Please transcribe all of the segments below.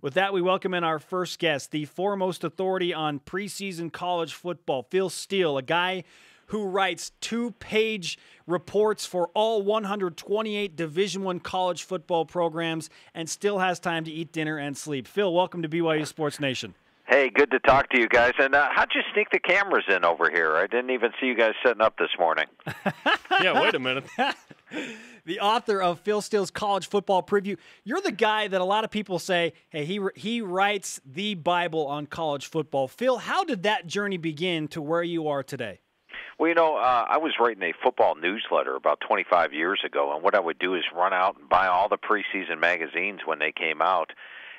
With that, we welcome in our first guest, the foremost authority on preseason college football, Phil Steele, a guy who writes 2-page reports for all 128 Division I college football programs and still has time to eat dinner and sleep. Phil, welcome to BYU Sports Nation. Hey, good to talk to you guys. And how'd you sneak the cameras in over here? I didn't even see you guys setting up this morning. Yeah, wait a minute. The author of Phil Steele's College Football Preview. You're the guy that a lot of people say, hey, he writes the Bible on college football. Phil, how did that journey begin to where you are today? Well, I was writing a football newsletter about 25 years ago, and what I would do is run out and buy all the preseason magazines when they came out.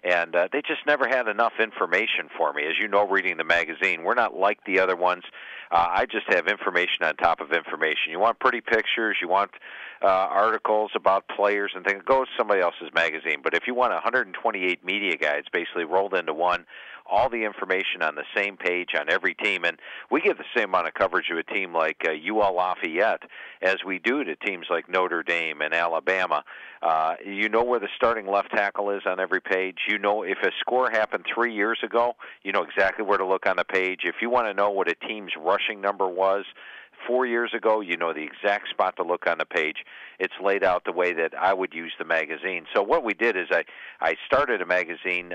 And they just never had enough information for me. As you know, reading the magazine, we're not like the other ones. I just have information on top of information. You want pretty pictures, you want articles about players and things, go to somebody else's magazine. But if you want 128 media guides basically rolled into one, all the information on the same page on every team, and we get the same amount of coverage of a team like UL Lafayette as we do to teams like Notre Dame and Alabama. You know where the starting left tackle is on every page. You know if a score happened 3 years ago, you know exactly where to look on the page. If you want to know what a team's rushing number was 4 years ago, you know the exact spot to look on the page. It's laid out the way that I would use the magazine. So what we did is I started a magazine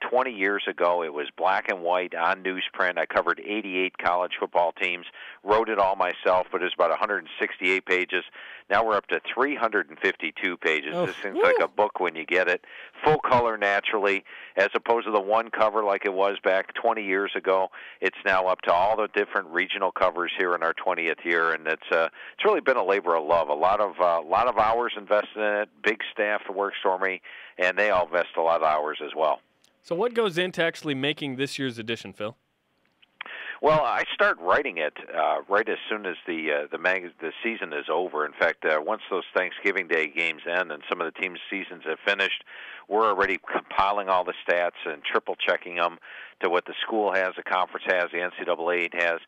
20 years ago. It was black and white on newsprint. I covered 88 college football teams, wrote it all myself, but it was about 168 pages. Now we're up to 352 pages. Oh, this thing's like a book when you get it. Full color naturally, as opposed to the one cover like it was back 20 years ago. It's now up to all the different regional covers here in our 20th year, and it's really been a labor of love. A lot of hours invested in it, big staff that works for me, and they all invest a lot of hours as well. So what goes into actually making this year's edition, Phil? Well, I start writing it right as soon as the season is over. In fact, once those Thanksgiving Day games end and some of the teams' seasons have finished, we're already compiling all the stats and triple-checking them to what the school has, the conference has, the NCAA has.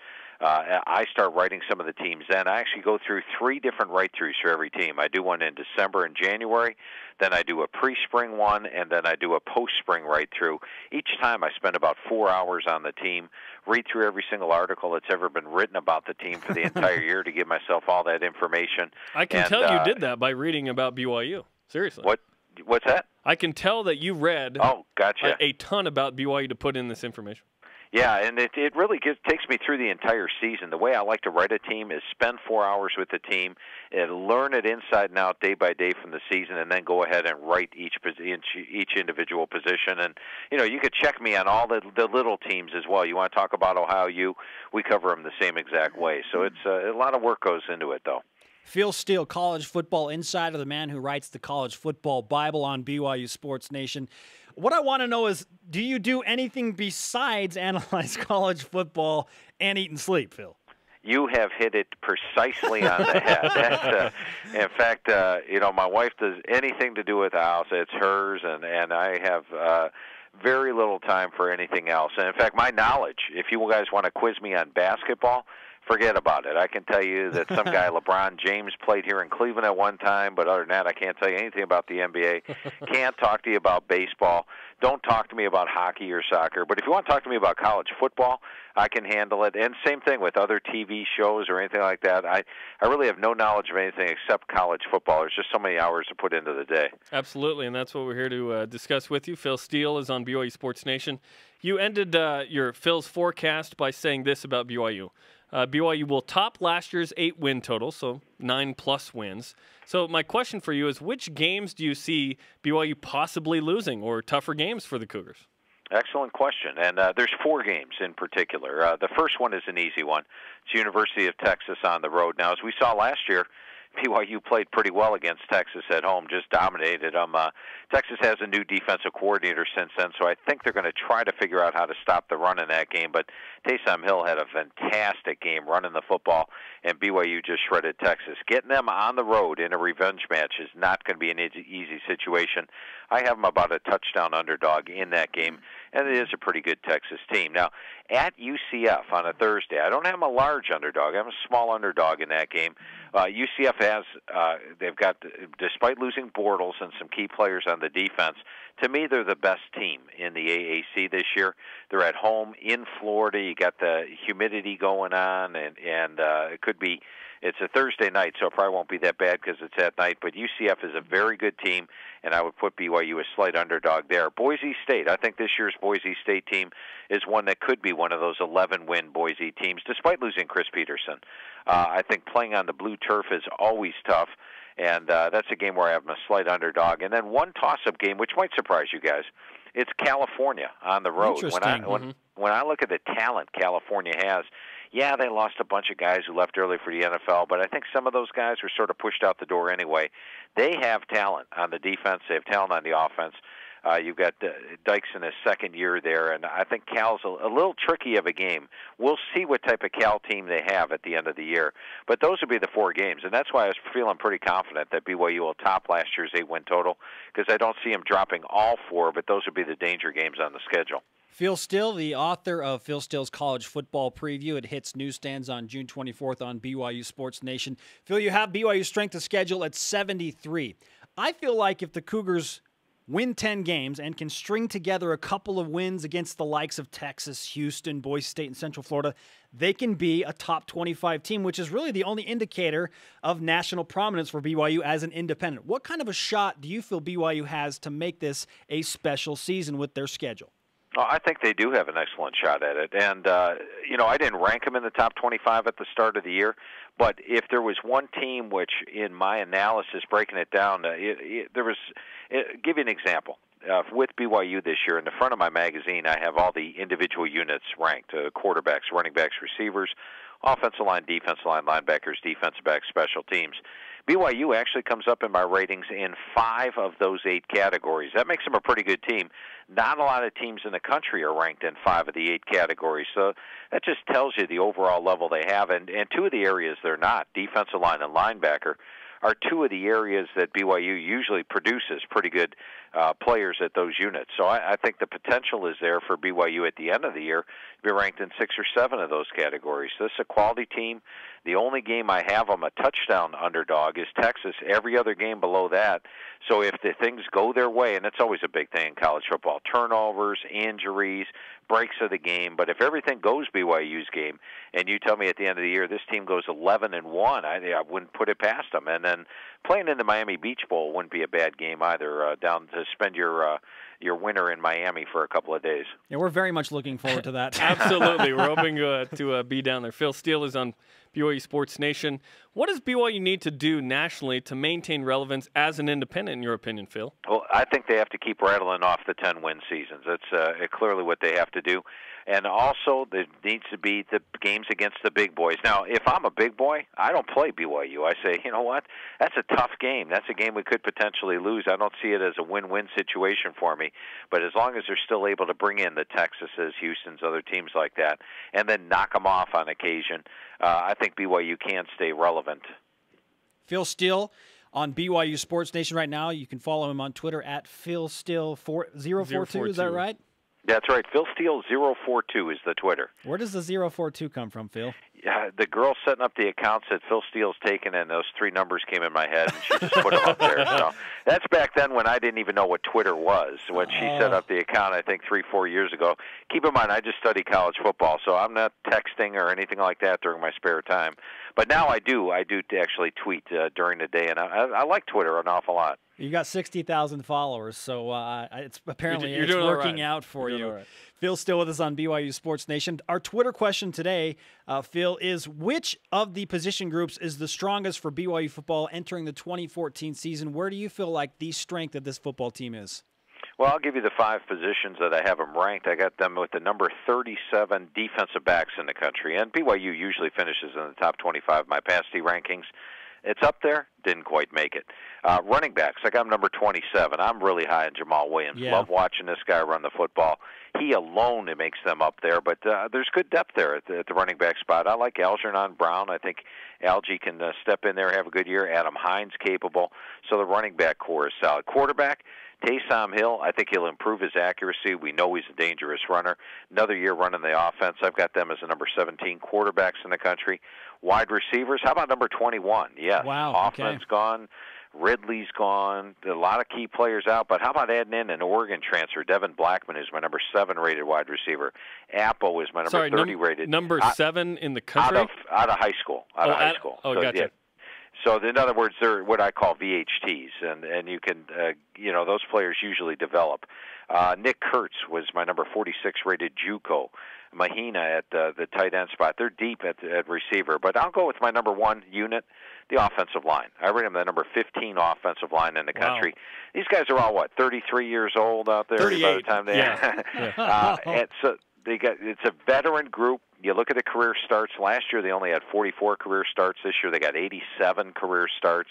I start writing some of the teams then. I actually go through 3 different write-throughs for every team. I do one in December and January, then I do a pre-spring one, and then I do a post-spring write-through. Each time I spend about 4 hours on the team, read through every single article that's ever been written about the team for the entire year to give myself all that information. I can tell you did that by reading about BYU. Seriously. What's that? I can tell that you read gotcha. a ton about BYU to put in this information. Yeah, and it really takes me through the entire season. The way I like to write a team is spend 4 hours with the team, and learn it inside and out day by day from the season, and then go ahead and write each individual position. And, you could check me on all the little teams as well. You want to talk about Ohio U, we cover them the same exact way. So it's a lot of work goes into it, though. Phil Steele, college football insider, the man who writes the College Football Bible on BYU Sports Nation. What I want to know is, do you do anything besides analyze college football and eat and sleep, Phil? You have hit it precisely on the head. In fact, my wife does anything to do with the house. It's hers, and I have very little time for anything else. And in fact, my knowledge, if you guys want to quiz me on basketball, forget about it. I can tell you that some guy, LeBron James, played here in Cleveland at one time, but other than that, I can't tell you anything about the NBA. Can't talk to you about baseball. Don't talk to me about hockey or soccer. But if you want to talk to me about college football, I can handle it. And same thing with other TV shows or anything like that. I really have no knowledge of anything except college football. There's just so many hours to put into the day. Absolutely, and that's what we're here to discuss with you. Phil Steele is on BYU Sports Nation. You ended your Phil's forecast by saying this about BYU. BYU will top last year's 8-win total, so 9+ wins. So my question for you is, which games do you see BYU possibly losing, or tougher games for the Cougars? Excellent question. And there's 4 games in particular. The first one is an easy one. It's University of Texas on the road. Now, as we saw last year, BYU played pretty well against Texas at home, just dominated them. Texas has a new defensive coordinator since then, so I think they're going to try to figure out how to stop the run in that game. But Taysom Hill had a fantastic game running the football, and BYU just shredded Texas. Getting them on the road in a revenge match is not going to be an easy situation. I have them about a touchdown underdog in that game, and it is a pretty good Texas team. Now, at UCF on a Thursday, I don't have them a large underdog. I have a small underdog in that game. UCF has, they've got, despite losing Bortles and some key players on the defense, to me they're the best team in the AAC this year. They're at home in Florida. You got the humidity going on, and it could be, it's a Thursday night, so it probably won't be that bad because it's at night. But UCF is a very good team, and I would put BYU a slight underdog there. Boise State, I think this year's Boise State team is one that could be one of those 11-win Boise teams, despite losing Chris Peterson. I think playing on the blue turf is always tough, and that's a game where I have a slight underdog. And then one toss-up game, which might surprise you guys, it's California on the road. When I look at the talent California has, yeah, they lost a bunch of guys who left early for the NFL, but I think some of those guys were sort of pushed out the door anyway. They have talent on the defense. They have talent on the offense. You've got Dykes in his second year there, and I think Cal's a little tricky of a game. We'll see what type of Cal team they have at the end of the year. But those would be the 4 games, and that's why I was feeling pretty confident that BYU will top last year's 8-win total, because I don't see them dropping all 4, but those would be the danger games on the schedule. Phil Steele, the author of Phil Steele's College Football Preview. It hits newsstands on June 24th on BYU Sports Nation. Phil, you have BYU's strength of schedule at 73. I feel like if the Cougars win 10 games and can string together a couple of wins against the likes of Texas, Houston, Boise State, and Central Florida, they can be a top 25 team, which is really the only indicator of national prominence for BYU as an independent. What kind of a shot do you feel BYU has to make this a special season with their schedule? Well, I think they do have an excellent shot at it. And, I didn't rank them in the top 25 at the start of the year. But if there was one team which, in my analysis, breaking it down, give you an example. With BYU this year, in the front of my magazine, I have all the individual units ranked, quarterbacks, running backs, receivers, offensive line, defensive line, linebackers, defensive backs, special teams. BYU actually comes up in my ratings in 5 of those 8 categories. That makes them a pretty good team. Not a lot of teams in the country are ranked in 5 of the 8 categories, so that just tells you the overall level they have. And 2 of the areas they're not, defensive line and linebacker, are 2 of the areas that BYU usually produces pretty good players at those units. So I think the potential is there for BYU at the end of the year to be ranked in 6 or 7 of those categories. So this is a quality team. The only game I have them a touchdown underdog is Texas. Every other game below that. So if the things go their way, and that's always a big thing in college football, turnovers, injuries, breaks of the game. But if everything goes BYU's game, and you tell me at the end of the year this team goes 11-1, I wouldn't put it past them. And then playing in the Miami Beach Bowl wouldn't be a bad game either. Down to spend your winter in Miami for a couple of days. Yeah, we're very much looking forward to that. Absolutely, we're hoping to be down there. Phil Steele is on BYU Sports Nation. What does BYU need to do nationally to maintain relevance as an independent, in your opinion, Phil? Well, I think they have to keep rattling off the 10-win seasons. That's clearly what they have to do. And also, there needs to be the games against the big boys. Now, if I'm a big boy, I don't play BYU. I say, you know what? That's a tough game. That's a game we could potentially lose. I don't see it as a win-win situation for me. But as long as they're still able to bring in the Texases, Houstons, other teams like that, and then knock them off on occasion, I think BYU can stay relevant. Phil Steele on BYU Sports Nation right now. You can follow him on Twitter at PhilSteele042. Is that right? That's right. Phil Steele 042 is the Twitter. Where does the 042 come from, Phil? Yeah, the girl setting up the account said Phil Steele's taken, and those 3 numbers came in my head, and she just put them up there. So that's back then when I didn't even know what Twitter was, when she set up the account, I think 3-4 years ago. Keep in mind, I just study college football, so I'm not texting or anything like that during my spare time. But now I do actually tweet during the day, and I like Twitter an awful lot. You got 60,000 followers, so it's apparently you're it's doing working right. out for you. Right. Phil Steele with us on BYU Sports Nation. Our Twitter question today, Phil, is which of the position groups is the strongest for BYU football entering the 2014 season? Where do you feel like the strength of this football team is? Well, I'll give you the 5 positions that I have them ranked. I got them with the number 37 defensive backs in the country, and BYU usually finishes in the top 25 of my past rankings. It's up there, didn't quite make it. Running backs, I got him number 27. I'm really high on Jamal Williams. Yeah. Love watching this guy run the football. He alone, it makes them up there, but there's good depth there at the running back spot. I like Algernon Brown. I think Algie can step in there, have a good year. Adam Hines capable. So the running back core is solid. Quarterback, Taysom Hill, I think he'll improve his accuracy. We know he's a dangerous runner. Another year running the offense. I've got them as the number 17 quarterbacks in the country. Wide receivers, how about number 21? Yes, wow, offense gone. Ridley's gone. A lot of key players out, but how about adding in an Oregon transfer, Devin Blackman, who's my number 7 rated wide receiver. Apple is my number 30 rated. Number 7 in the country? Out of high school. Out of high school. Oh, so, gotcha. Yeah. So, in other words, they're what I call VHTs, and you can, those players usually develop. Nick Kurtz was my number 46 rated JUCO. Mahina at the tight end spot. They're deep at receiver, but I'll go with my number 1 unit, the offensive line. I rate them the number 15 offensive line in the country. Wow. These guys are all, 33 years old out there 38. by the time they Yeah. so it's a veteran group. You look at the career starts. Last year they only had 44 career starts. This year they got 87 career starts.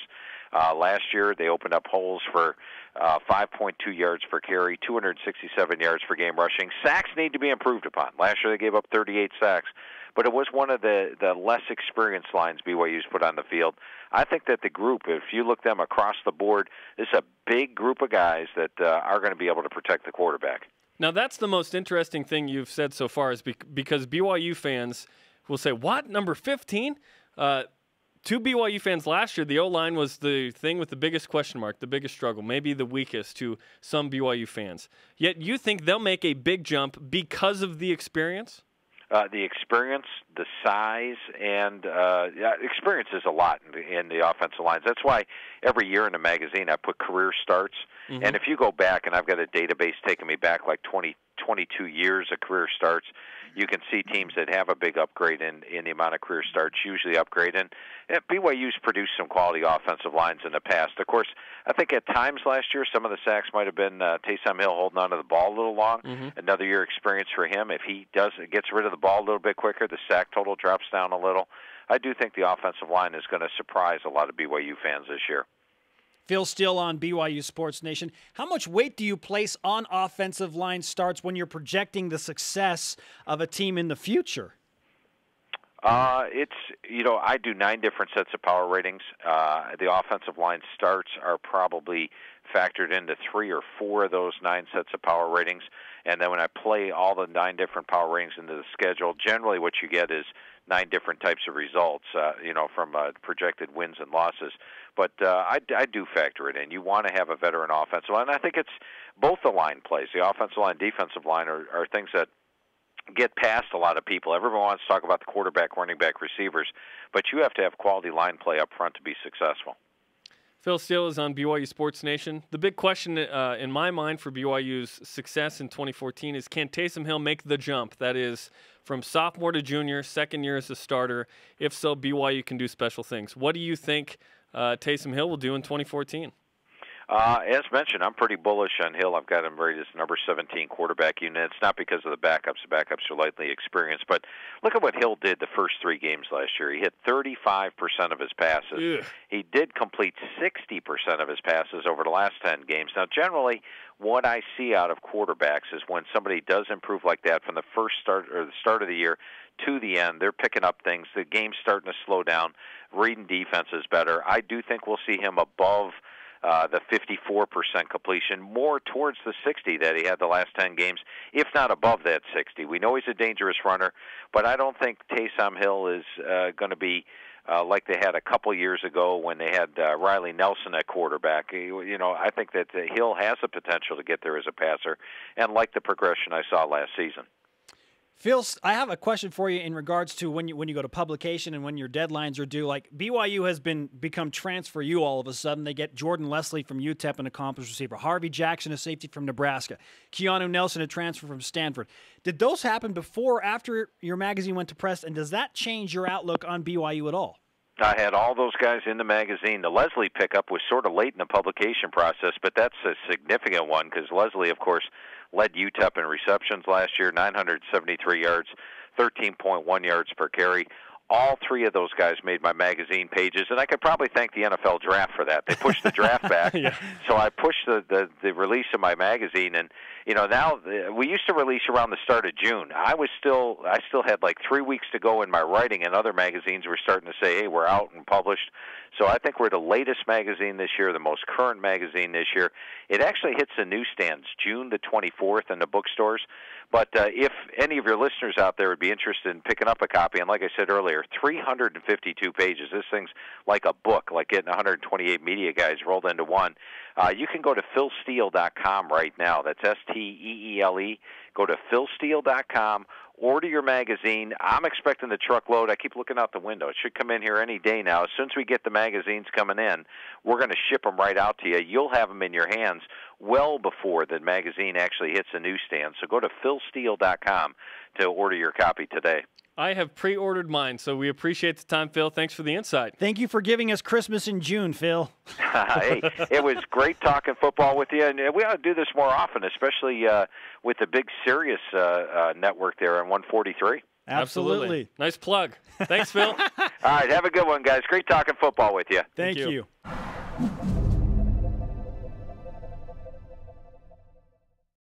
Last year they opened up holes for 5.2 yards per carry, 267 yards per game rushing. Sacks need to be improved upon. Last year they gave up 38 sacks, but it was one of the less experienced lines BYU's put on the field. I think that the group, if you look them across the board, this is a big group of guys that are going to be able to protect the quarterback. Now, that's the most interesting thing you've said so far is because BYU fans will say, what, number 15? To BYU fans last year, the O-line was the thing with the biggest question mark, the biggest struggle, maybe the weakest to some BYU fans. Yet you think they'll make a big jump because of the experience? The experience, the size, and experience is a lot in the offensive lines. That's why every year in the magazine I put career starts. Mm-hmm. And if you go back, and I've got a database taking me back like 22 years of career starts, you can see teams that have a big upgrade in the amount of career starts usually upgrade. And BYU's produced some quality offensive lines in the past. Of course, I think at times last year some of the sacks might have been Taysom Hill holding onto the ball a little long. Mm-hmm. Another year experience for him. If he gets rid of the ball a little bit quicker, the sack total drops down a little. I do think the offensive line is going to surprise a lot of BYU fans this year. Phil Steele on BYU Sports Nation. How much weight do you place on offensive line starts when you're projecting the success of a team in the future? I do 9 different sets of power ratings. The offensive line starts are probably factored into 3 or 4 of those 9 sets of power ratings. And then when I play all the 9 different power ratings into the schedule, generally what you get is 9 different types of results, from projected wins and losses. But I do factor it in. You want to have a veteran offensive line. I think it's both the line plays. The offensive line, defensive line are things that get past a lot of people. Everyone wants to talk about the quarterback, running back, receivers, but you have to have quality line play up front to be successful. Phil Steele is on BYU Sports Nation. The big question in my mind for BYU's success in 2014 is, can Taysom Hill make the jump? That is, from sophomore to junior, second year as a starter. If so, BYU can do special things. What do you think Taysom Hill will do in 2014? As mentioned, I'm pretty bullish on Hill. I've got him rated as number 17 quarterback unit. It's not because of the backups. The backups are lightly experienced. But look at what Hill did the first 3 games last year. He hit 35% of his passes. Ugh. He did complete 60% of his passes over the last 10 games. Now, generally, what I see out of quarterbacks is when somebody does improve like that from the first start or the start of the year to the end, they're picking up things. The game's starting to slow down. Reading defense is better. I do think we'll see him above the 54% completion, more towards the 60 that he had the last 10 games, if not above that 60. We know he's a dangerous runner, but I don't think Taysom Hill is going to be like they had a couple years ago when they had Riley Nelson at quarterback. I think that Hill has the potential to get there as a passer, and like the progression I saw last season. Phil, I have a question for you in regards to when you go to publication and when your deadlines are due. Like BYU has become transfer U all of a sudden. They get Jordan Leslie from UTEP, an accomplished receiver. Harvey Jackson, a safety from Nebraska. Keanu Nelson, a transfer from Stanford. Did those happen before or after your magazine went to press, and does that change your outlook on BYU at all? I had all those guys in the magazine. The Leslie pickup was sort of late in the publication process, but that's a significant one because Leslie, of course, led UTEP in receptions last year, 973 yards, 13.1 yards per carry. all three of those guys made my magazine pages, and I could probably thank the NFL draft for that. They pushed the draft back, so I pushed the release of my magazine. And now we used to release around the start of June. I still had like 3 weeks to go in my writing, and other magazines were starting to say, "Hey, we're out and published." So I think we're the latest magazine this year, the most current magazine this year. It actually hits the newsstands June the 24th in the bookstores. But if any of your listeners out there would be interested in picking up a copy, and like I said earlier, 352 pages. This thing's like a book, like getting 128 media guides rolled into one. You can go to philsteele.com right now. That's STEELE. Go to philsteele.com. Order your magazine. I'm expecting the truckload. I keep looking out the window. It should come in here any day now. As soon as we get the magazines coming in, we're going to ship them right out to you. You'll have them in your hands well before the magazine actually hits the newsstand. So go to philsteele.com to order your copy today. I have pre-ordered mine, so we appreciate the time, Phil. Thanks for the insight. Thank you for giving us Christmas in June, Phil. Hey, it was great talking football with you, and we ought to do this more often, especially with the big Sirius network there on 143. Absolutely. Nice plug. Thanks, Phil. All right, have a good one, guys. Great talking football with you. Thank you.